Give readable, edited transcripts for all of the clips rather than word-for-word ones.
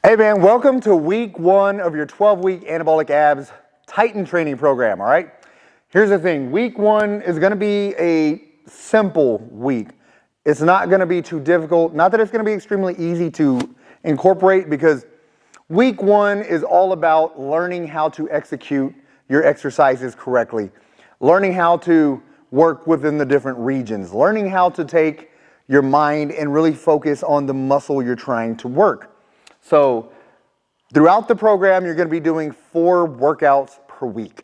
Hey man, welcome to week 1 of your 12-week Anabolic Abs Titan training program, all right? Here's the thing, week 1 is gonna be a simple week. It's not gonna be too difficult, not that it's gonna be extremely easy to incorporate, because week 1 is all about learning how to execute your exercises correctly, learning how to work within the different regions, learning how to take your mind and really focus on the muscle you're trying to work. So throughout the program, you're going to be doing 4 workouts per week.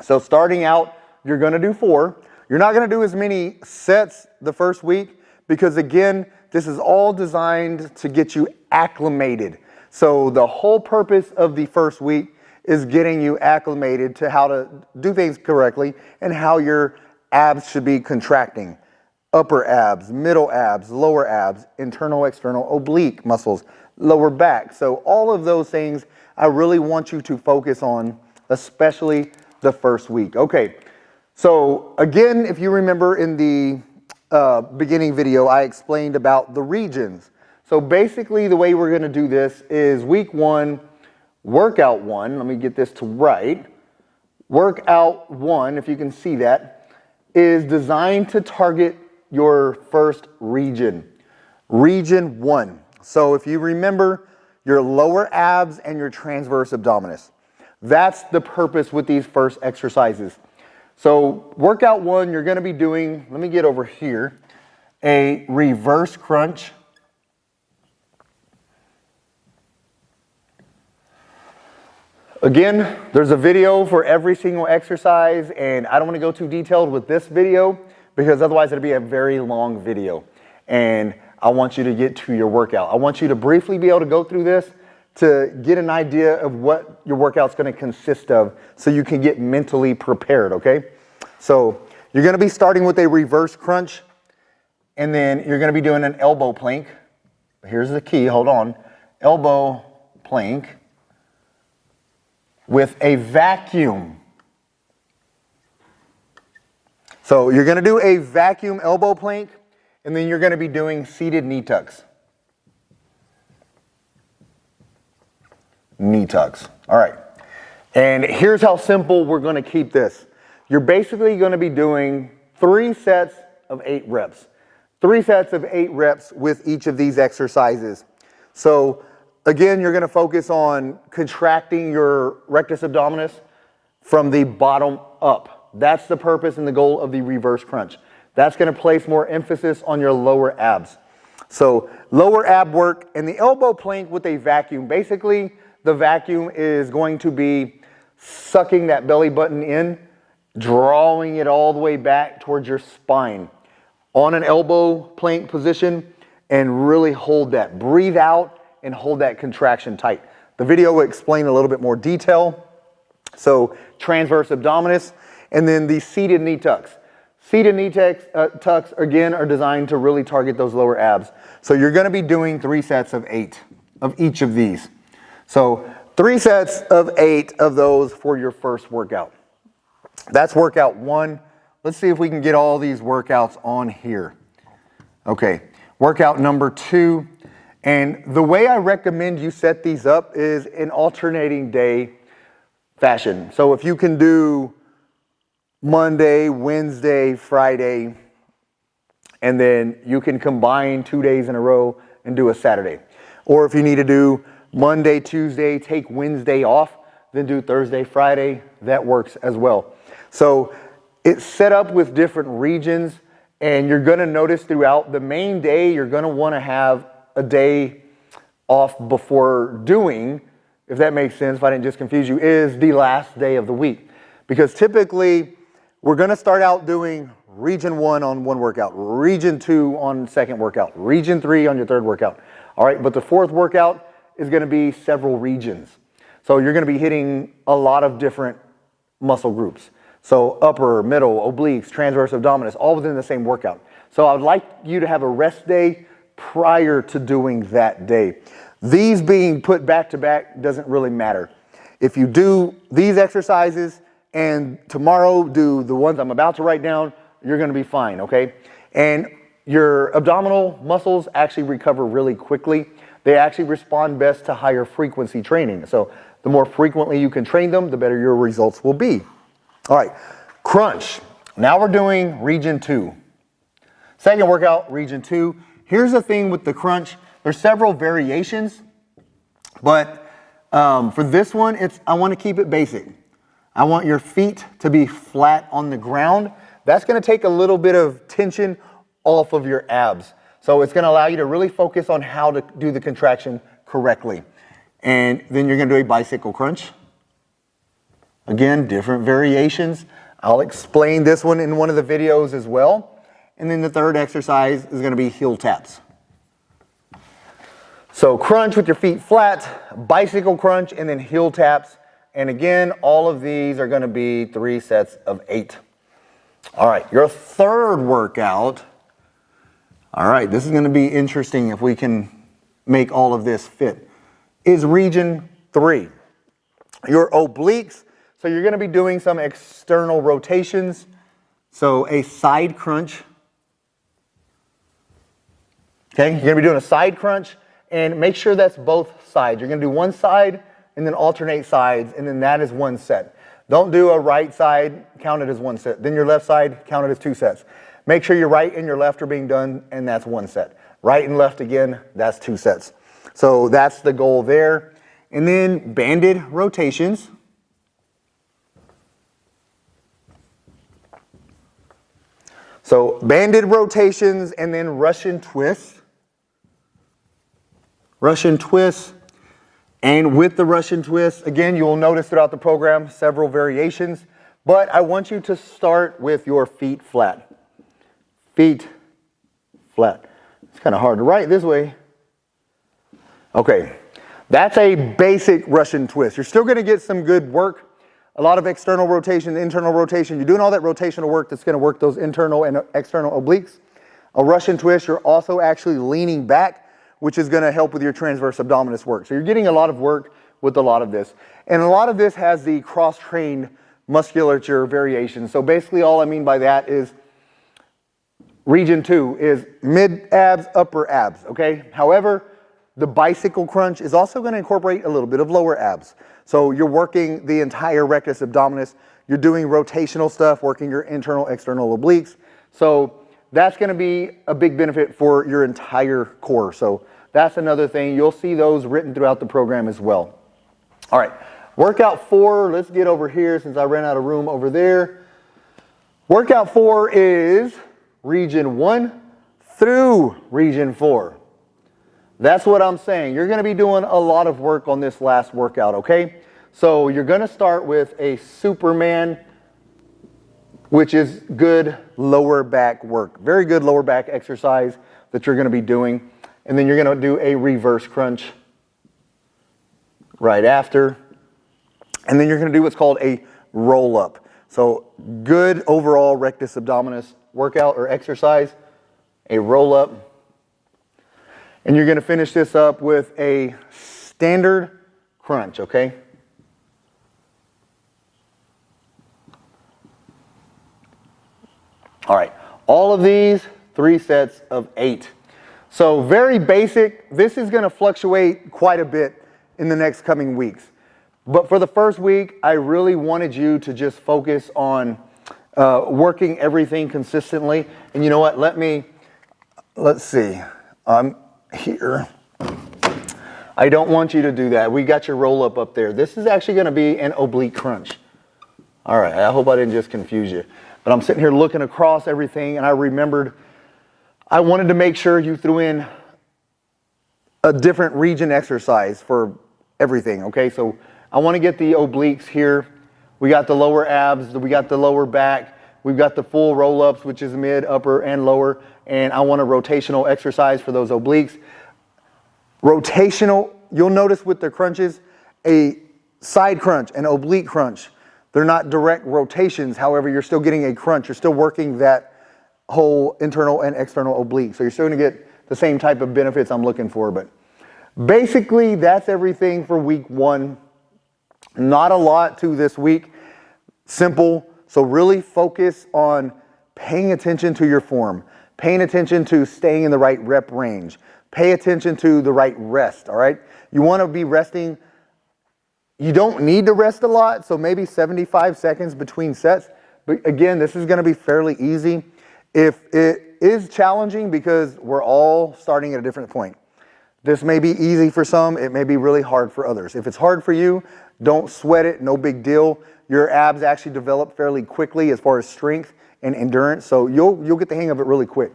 So starting out, you're going to do 4. You're not going to do as many sets the first week because, again, this is all designed to get you acclimated. So the whole purpose of the first week is getting you acclimated to how to do things correctly and how your abs should be contracting. Upper abs, middle abs, lower abs, internal, external, oblique muscles, lower back. So all of those things I really want you to focus on, especially the first week. Okay, so again, if you remember in the beginning video, I explained about the regions. So basically the way we're gonna do this is week 1, workout 1, let me get this to right. Workout 1, if you can see that, is designed to target your first region, region 1. So if you remember your lower abs and your transverse abdominis, that's the purpose with these first exercises. So workout 1, you're going to be doing, let me get over here, a reverse crunch. Again, there's a video for every single exercise, and I don't want to go too detailed with this video because otherwise it'll be a very long video. And I want you to get to your workout. I want you to briefly be able to go through this to get an idea of what your workout's going to consist of so you can get mentally prepared, okay? So you're going to be starting with a reverse crunch, and then you're going to be doing an elbow plank. Here's the key, hold on. Elbow plank with a vacuum. So you're going to do a vacuum elbow plank, and then you're going to be doing seated knee tucks. Knee tucks. All right. And here's how simple we're going to keep this. You're basically going to be doing 3 sets of 8 reps. 3 sets of 8 reps with each of these exercises. So again, you're going to focus on contracting your rectus abdominis from the bottom up. That's the purpose and the goal of the reverse crunch. That's going to place more emphasis on your lower abs. So lower ab work, and the elbow plank with a vacuum. Basically, the vacuum is going to be sucking that belly button in, drawing it all the way back towards your spine on an elbow plank position, and really hold that. Breathe out and hold that contraction tight. The video will explain a little bit more detail. So transverse abdominis, and then the seated knee tucks. Seated knee tucks, again, are designed to really target those lower abs. So you're going to be doing 3 sets of 8 of each of these. So 3 sets of 8 of those for your first workout. That's workout 1. Let's see if we can get all these workouts on here. Okay, workout number 2. And the way I recommend you set these up is in alternating day fashion. So if you can do Monday, Wednesday, Friday, and then you can combine 2 days in a row and do a Saturday. Or if you need to do Monday, Tuesday, take Wednesday off, then do Thursday, Friday, that works as well. So it's set up with different regions, and you're going to notice throughout the main day, you're going to want to have a day off before doing, if that makes sense, if I didn't just confuse you, is the last day of the week. Because typically, we're going to start out doing region 1 on one workout, region 2 on second workout, region 3 on your third workout. All right, but the fourth workout is going to be several regions. So you're going to be hitting a lot of different muscle groups. So upper, middle, obliques, transverse abdominis, all within the same workout. So I'd like you to have a rest day prior to doing that day. These being put back to back doesn't really matter. If you do these exercises and tomorrow do the ones I'm about to write down, you're going to be fine, okay? And your abdominal muscles actually recover really quickly. they actually respond best to higher frequency training. So the more frequently you can train them, the better your results will be. All right, crunch. Now we're doing region 2. Second workout, region 2. Here's the thing with the crunch. There's several variations, but for this one, I want to keep it basic. I want your feet to be flat on the ground. That's going to take a little bit of tension off of your abs. So it's going to allow you to really focus on how to do the contraction correctly. And then you're going to do a bicycle crunch. Again, different variations. I'll explain this one in one of the videos as well. And then the third exercise is going to be heel taps. So crunch with your feet flat, bicycle crunch, and then heel taps. And again, all of these are going to be 3 sets of 8. All right, your third workout. All right, this is going to be interesting if we can make all of this fit. Is region 3. Your obliques. So you're going to be doing some external rotations. So a side crunch. Okay, you're going to be doing a side crunch, and make sure that's both sides. You're going to do one side and then alternate sides, and then that is 1 set. Don't do a right side, count it as 1 set. Then your left side, count it as 2 sets. Make sure your right and your left are being done, and that's 1 set. Right and left again, that's 2 sets. So that's the goal there. And then banded rotations. So banded rotations and then Russian twists. Russian twists. And with the Russian twist, again, you will notice throughout the program several variations, but I want you to start with your feet flat. Feet flat. It's kind of hard to write this way. Okay, that's a basic Russian twist. You're still going to get some good work, a lot of external rotation, internal rotation. You're doing all that rotational work that's going to work those internal and external obliques. A Russian twist, you're also actually leaning back, which is going to help with your transverse abdominis work. So you're getting a lot of work with a lot of this. And a lot of this has the cross-trained musculature variation. So basically all I mean by that is region 2 is mid-abs, upper abs, okay? However, the bicycle crunch is also going to incorporate a little bit of lower abs. So you're working the entire rectus abdominis. You're doing rotational stuff, working your internal, external obliques. So that's going to be a big benefit for your entire core. So that's another thing. You'll see those written throughout the program as well. All right, workout 4. Let's get over here since I ran out of room over there. Workout 4 is region 1 through region 4. That's what I'm saying. You're going to be doing a lot of work on this last workout, okay? So you're going to start with a Superman, which is good lower back work. Very good lower back exercise that you're going to be doing. And then you're going to do a reverse crunch right after. And then you're going to do what's called a roll up. So good overall rectus abdominis workout or exercise, a roll up. And you're going to finish this up with a standard crunch, okay? All right, all of these, 3 sets of 8. So very basic. This is going to fluctuate quite a bit in the next coming weeks. But for the first week, I really wanted you to just focus on working everything consistently. And you know what? Let's see. I'm here. I don't want you to do that. We got your roll up there. This is actually going to be an oblique crunch. All right, I hope I didn't just confuse you. But I'm sitting here looking across everything, and I remembered I wanted to make sure you threw in a different region exercise for everything, okay? So I want to get the obliques here. We got the lower abs, we got the lower back, we've got the full roll-ups, which is mid, upper, and lower, and I want a rotational exercise for those obliques. Rotational, you'll notice with the crunches, a side crunch, an oblique crunch. They're not direct rotations, however, you're still getting a crunch. You're still working that whole internal and external oblique. So you're still going to get the same type of benefits I'm looking for. But basically, that's everything for week 1. Not a lot to this week. Simple. So really focus on paying attention to your form, paying attention to staying in the right rep range, Pay attention to the right rest, all right? You want to be resting. You don't need to rest a lot, so maybe 75 seconds between sets. But again, this is going to be fairly easy. If it is challenging, because we're all starting at a different point. This may be easy for some, it may be really hard for others. If it's hard for you, don't sweat it, no big deal. Your abs actually develop fairly quickly as far as strength and endurance, so you'll get the hang of it really quick.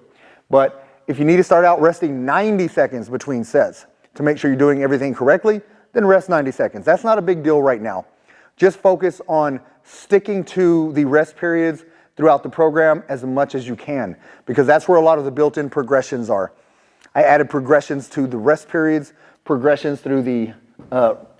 But if you need to start out resting 90 seconds between sets to make sure you're doing everything correctly, then rest 90 seconds. That's not a big deal right now. Just focus on sticking to the rest periods throughout the program as much as you can, because that's where a lot of the built-in progressions are. I added progressions to the rest periods, progressions through the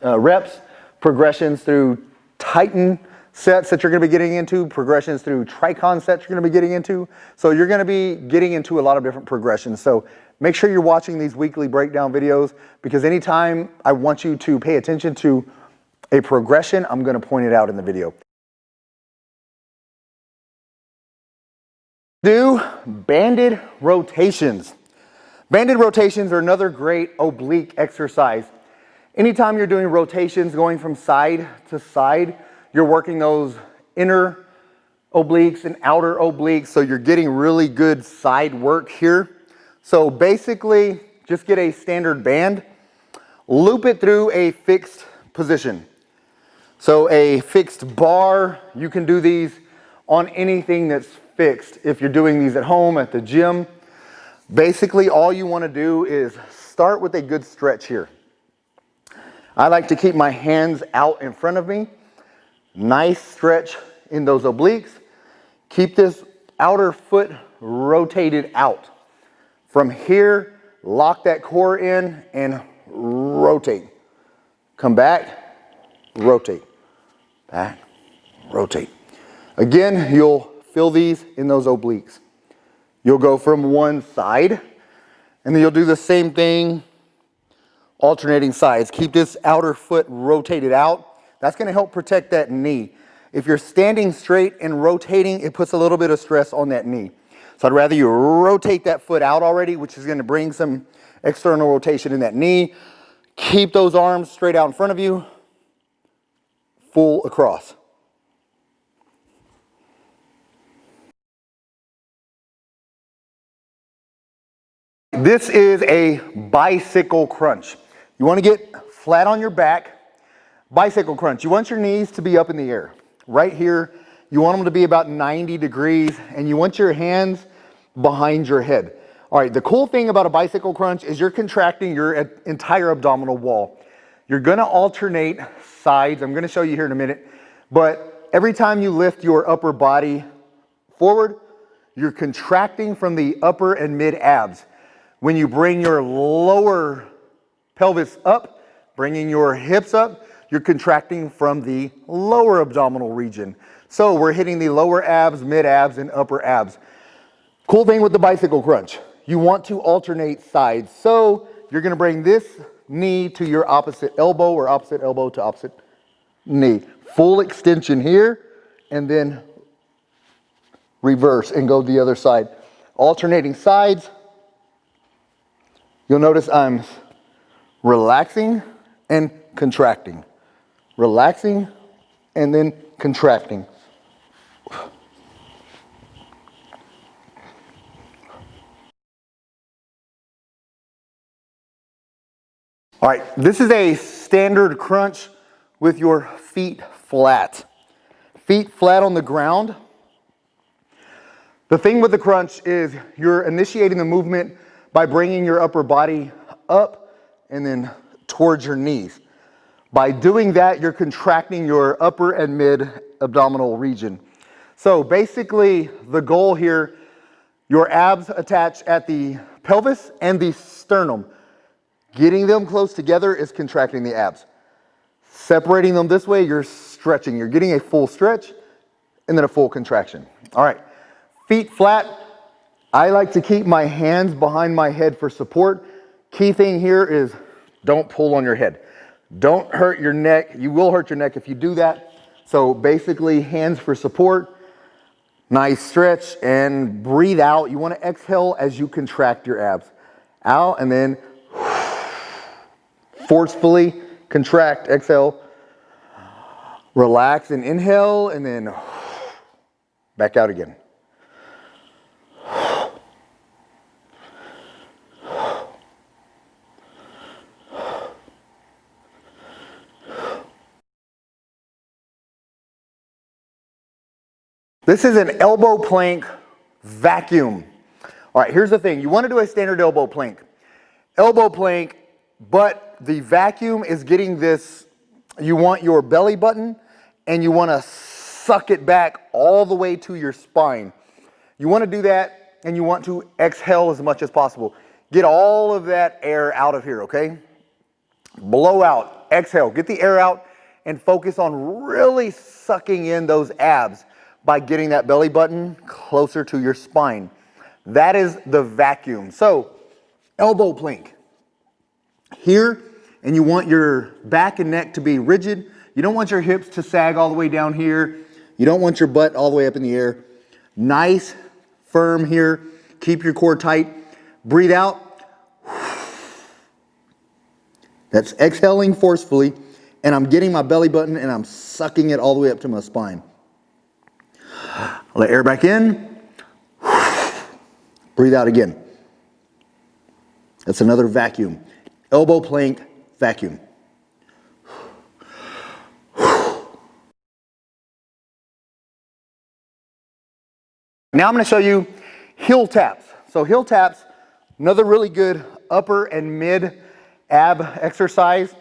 reps, progressions through Titan sets that you're going to be getting into, progressions through Tricon sets you're going to be getting into. So you're going to be getting into a lot of different progressions. So make sure you're watching these weekly breakdown videos, because anytime I want you to pay attention to a progression, I'm going to point it out in the video. Do banded rotations. Banded rotations are another great oblique exercise. Anytime you're doing rotations going from side to side, you're working those inner obliques and outer obliques, so you're getting really good side work here. So basically, just get a standard band, loop it through a fixed position. So a fixed bar, you can do these on anything that's fixed. If you're doing these at home, at the gym, basically all you want to do is start with a good stretch here. I like to keep my hands out in front of me. Nice stretch in those obliques. Keep this outer foot rotated out. From here, lock that core in and rotate. Come back, rotate. Back, rotate. Again, you'll feel these in those obliques. You'll go from one side, and then you'll do the same thing, alternating sides. Keep this outer foot rotated out. That's going to help protect that knee. If you're standing straight and rotating, it puts a little bit of stress on that knee. So I'd rather you rotate that foot out already, which is going to bring some external rotation in that knee. Keep those arms straight out in front of you, full across. This is a bicycle crunch. You want to get flat on your back. Bicycle crunch. You want your knees to be up in the air. Right here, you want them to be about 90 degrees, and you want your hands behind your head. All right, the cool thing about a bicycle crunch is you're contracting your entire abdominal wall. You're going to alternate sides. I'm going to show you here in a minute. But every time you lift your upper body forward, you're contracting from the upper and mid abs. When you bring your lower pelvis up, bringing your hips up, you're contracting from the lower abdominal region. So we're hitting the lower abs, mid abs, and upper abs. Cool thing with the bicycle crunch, you want to alternate sides. So you're going to bring this knee to your opposite elbow, or opposite elbow to opposite knee. Full extension here, and then reverse and go the other side. Alternating sides. You'll notice I'm relaxing and contracting. Relaxing and then contracting. All right, this is a standard crunch with your feet flat. Feet flat on the ground. The thing with the crunch is you're initiating the movement by bringing your upper body up and then towards your knees. By doing that, you're contracting your upper and mid abdominal region. So basically, the goal here, your abs attach at the pelvis and the sternum. Getting them close together is contracting the abs. Separating them this way, you're stretching. You're getting a full stretch and then a full contraction. All right, feet flat. I like to keep my hands behind my head for support. Key thing here is don't pull on your head. Don't hurt your neck. You will hurt your neck if you do that. So basically, hands for support. Nice stretch and breathe out. You want to exhale as you contract your abs. out, and then forcefully contract, exhale, relax and inhale, and then back out again. This is an elbow plank vacuum. All right, here's the thing. You want to do a standard elbow plank. Elbow plank, but the vacuum is getting this, you want your belly button and you want to suck it back all the way to your spine. You want to do that and you want to exhale as much as possible. Get all of that air out of here, okay? Blow out, exhale, get the air out and focus on really sucking in those abs by getting that belly button closer to your spine. That is the vacuum. So, elbow plank. Here, and you want your back and neck to be rigid. You don't want your hips to sag all the way down here. You don't want your butt all the way up in the air. Nice, firm here. Keep your core tight. Breathe out. That's exhaling forcefully, and I'm getting my belly button and I'm sucking it all the way up to my spine. Let air back in. Breathe out again. That's another vacuum. Elbow plank vacuum. Now I'm going to show you heel taps. So heel taps, another really good upper and mid ab exercise.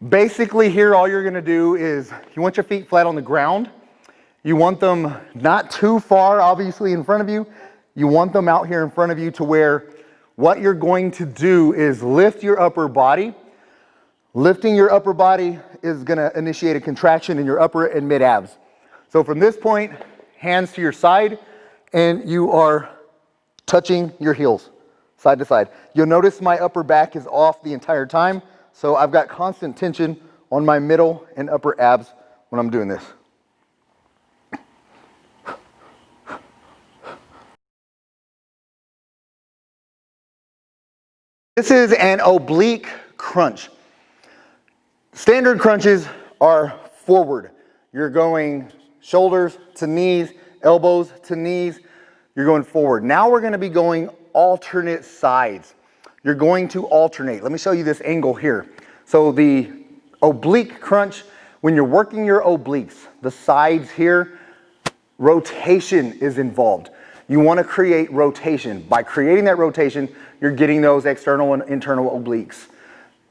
Basically here all you're going to do is you want your feet flat on the ground. You want them not too far, obviously, in front of you. You want them out here in front of you to where what you're going to do is lift your upper body. Lifting your upper body is going to initiate a contraction in your upper and mid abs. So from this point, hands to your side, and you are touching your heels side to side. You'll notice my upper back is off the entire time, so I've got constant tension on my middle and upper abs when I'm doing this. This is an oblique crunch. Standard crunches are forward. You're going shoulders to knees, elbows to knees. You're going forward. Now we're going to be going alternate sides. You're going to alternate. Let me show you this angle here. So the oblique crunch, when you're working your obliques, the sides here, rotation is involved. You want to create rotation. By creating that rotation, you're getting those external and internal obliques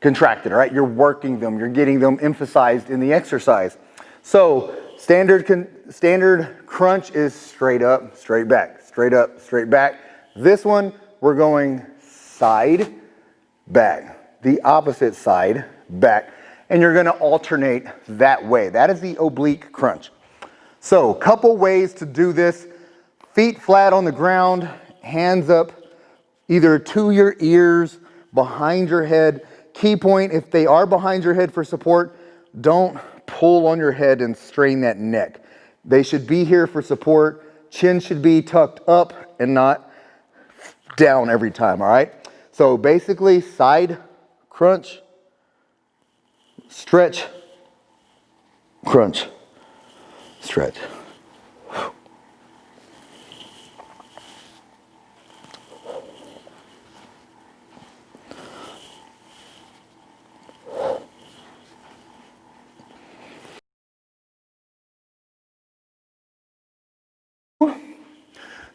contracted, all right? You're working them. You're getting them emphasized in the exercise. So standard crunch is straight up, straight back, straight up, straight back. This one, we're going side, back. The opposite side, back. And you're going to alternate that way. That is the oblique crunch. So couple ways to do this. Feet flat on the ground, hands up either to your ears, behind your head. Key point, if they are behind your head for support, don't pull on your head and strain that neck. They should be here for support. Chin should be tucked up and not down every time, all right? So basically side crunch, stretch, crunch, stretch.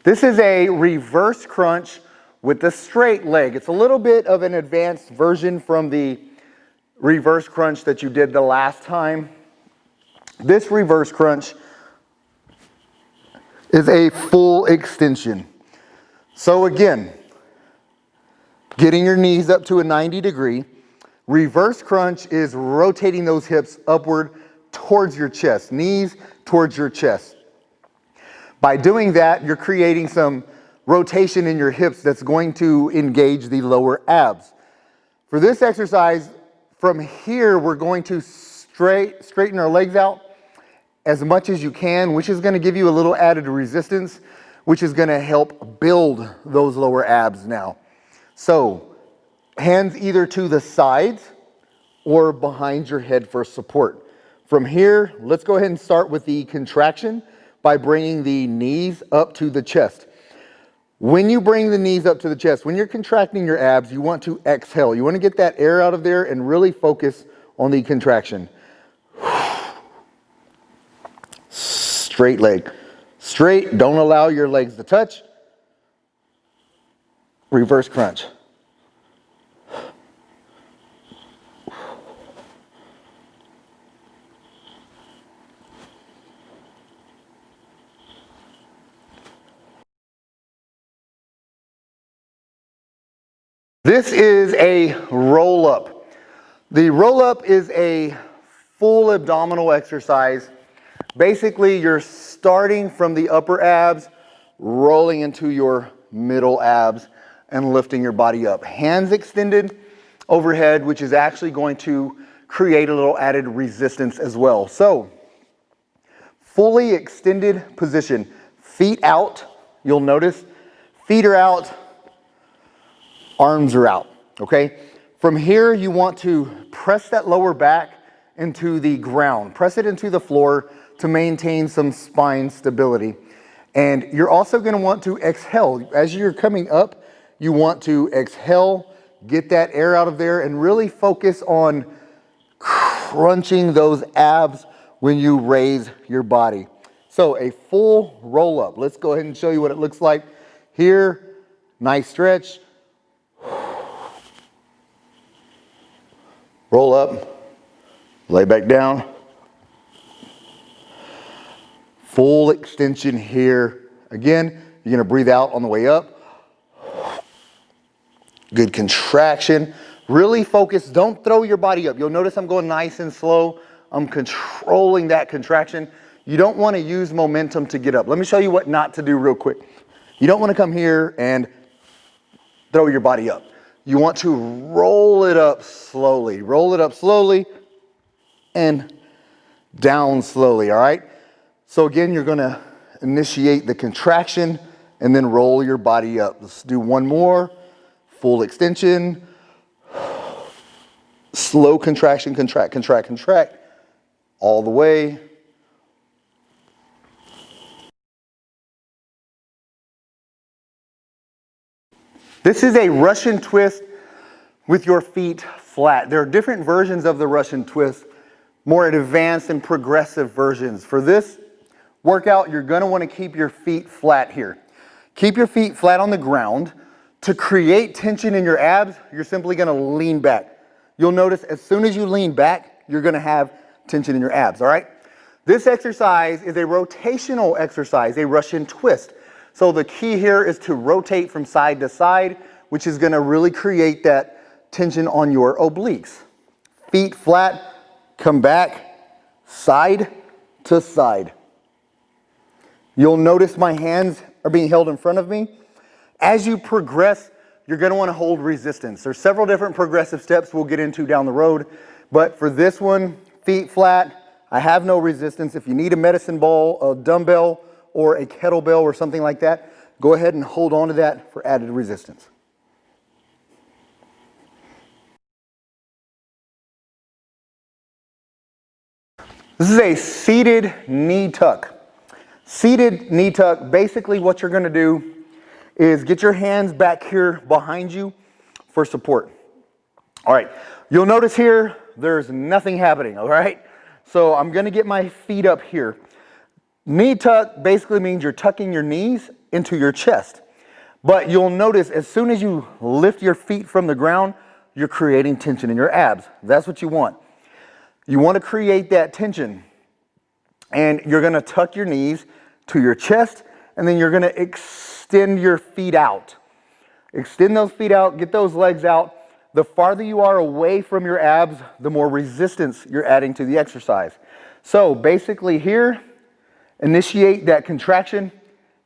This is a reverse crunch with the straight leg. It's a little bit of an advanced version from the reverse crunch that you did the last time. This reverse crunch is a full extension. So again, getting your knees up to a 90 degree. Reverse crunch is rotating those hips upward towards your chest, knees towards your chest. By doing that, you're creating some rotation in your hips that's going to engage the lower abs. For this exercise, from here, we're going to straighten our legs out as much as you can, which is going to give you a little added resistance, which is going to help build those lower abs now. So Hands either to the sides or behind your head for support. From here, let's go ahead and start with the contraction by bringing the knees up to the chest. When you bring the knees up to the chest, when you're contracting your abs, you want to exhale. You want to get that air out of there and really focus on the contraction. Straight leg. Straight, don't allow your legs to touch. Reverse crunch. This is a roll up. The roll up is a full abdominal exercise. Basically, you're starting from the upper abs, rolling into your middle abs and lifting your body up. Hands extended overhead, which is actually going to create a little added resistance as well. So, fully extended position. Feet out, you'll notice. Feet are out. Arms are out, okay? From here, you want to press that lower back into the ground. Press it into the floor to maintain some spine stability. And you're also going to want to exhale. As you're coming up, you want to exhale, get that air out of there, and really focus on crunching those abs when you raise your body. So a full roll up. Let's go ahead and show you what it looks like. Here, nice stretch. Roll up, lay back down. Full extension here. Again, you're gonna breathe out on the way up. Good contraction. Really focus, don't throw your body up. You'll notice I'm going nice and slow. I'm controlling that contraction. You don't wanna use momentum to get up. Let me show you what not to do real quick. You don't wanna come here and throw your body up. You want to roll it up slowly. Roll it up slowly and down slowly, all right? So again, you're gonna initiate the contraction and then roll your body up. Let's do one more. Full extension. Slow contraction, contract, contract, contract. All the way. This is a Russian twist with your feet flat. There are different versions of the Russian twist, more advanced and progressive versions. For this workout, you're gonna wanna keep your feet flat here. Keep your feet flat on the ground. To create tension in your abs, you're simply gonna lean back. You'll notice as soon as you lean back, you're gonna have tension in your abs, all right? This exercise is a rotational exercise, a Russian twist. So the key here is to rotate from side to side, which is gonna really create that tension on your obliques. Feet flat, come back, side to side. You'll notice my hands are being held in front of me. As you progress, you're gonna wanna hold resistance. There's several different progressive steps we'll get into down the road, but for this one, feet flat, I have no resistance. If you need a medicine ball, a dumbbell, or a kettlebell or something like that, go ahead and hold on to that for added resistance. This is a seated knee tuck. Seated knee tuck, basically what you're gonna do is get your hands back here behind you for support. All right, you'll notice here, there's nothing happening, all right? So I'm gonna get my feet up here. Knee tuck basically means you're tucking your knees into your chest. But you'll notice as soon as you lift your feet from the ground, you're creating tension in your abs. That's what you want. You want to create that tension. And you're going to tuck your knees to your chest, and then you're going to extend your feet out. Extend those feet out, get those legs out. The farther you are away from your abs, the more resistance you're adding to the exercise. So basically here, initiate that contraction,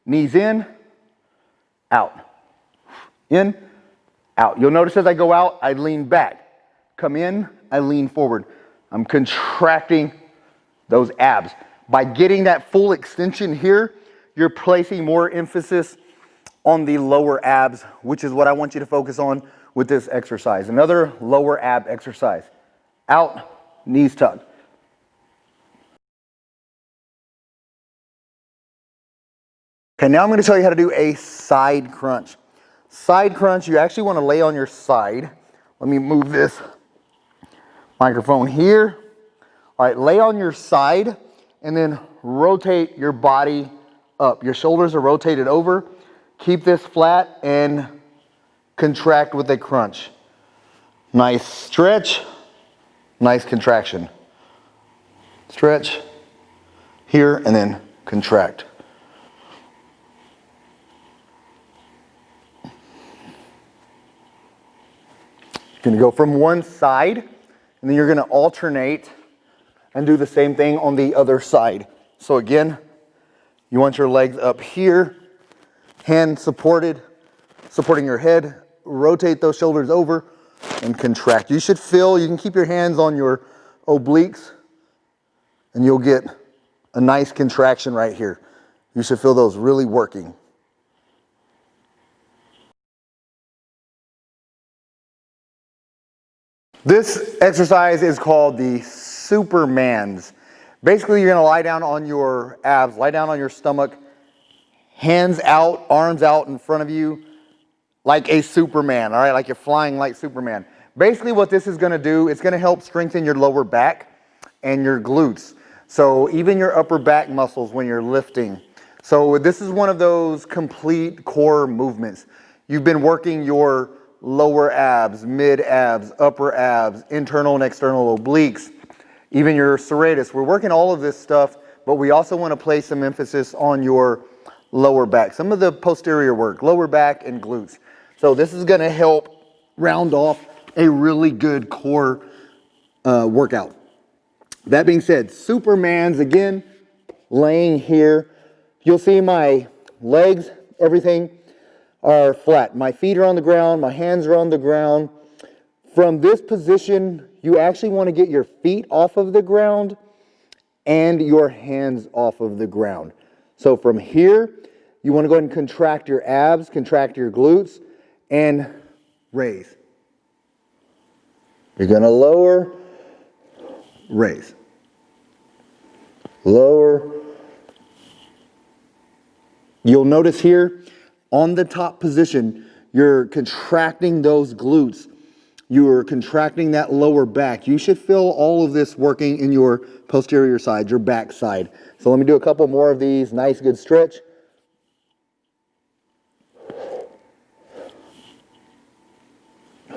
knees in, out. In, out. You'll notice as I go out, I lean back. Come in, I lean forward. I'm contracting those abs. By getting that full extension here, you're placing more emphasis on the lower abs, which is what I want you to focus on with this exercise. Another lower ab exercise. Out, knees tucked. Okay, now I'm going to show you how to do a side crunch. Side crunch, you actually want to lay on your side. Let me move this microphone here. All right, lay on your side and then rotate your body up. Your shoulders are rotated over. Keep this flat and contract with a crunch. Nice stretch, nice contraction. Stretch here and then contract. You're going to go from one side, and then you're going to alternate and do the same thing on the other side. So again, you want your legs up here, hand supported, supporting your head, rotate those shoulders over, and contract. You should feel, you can keep your hands on your obliques, and you'll get a nice contraction right here. You should feel those really working. This exercise is called the Superman's. Basically, you're going to lie down on your abs, lie down on your stomach, hands out, arms out in front of you, like a Superman, all right? Like you're flying like Superman. Basically, what this is going to do, it's going to help strengthen your lower back and your glutes. So even your upper back muscles when you're lifting. So this is one of those complete core movements. You've been working your lower abs, mid abs, upper abs, internal and external obliques, even your serratus. We're working all of this stuff, but we also want to place some emphasis on your lower back. Some of the posterior work, lower back and glutes. So this is going to help round off a really good core workout. That being said, Superman's, again, laying here. You'll see my legs, everything are flat. My feet are on the ground, my hands are on the ground. From this position, you actually want to get your feet off of the ground and your hands off of the ground. So from here, you want to go ahead and contract your abs, contract your glutes, and raise. You're going to lower, raise. Lower. You'll notice here, on the top position, you're contracting those glutes. You're contracting that lower back. You should feel all of this working in your posterior side, your back side. So let me do a couple more of these. Nice, good stretch.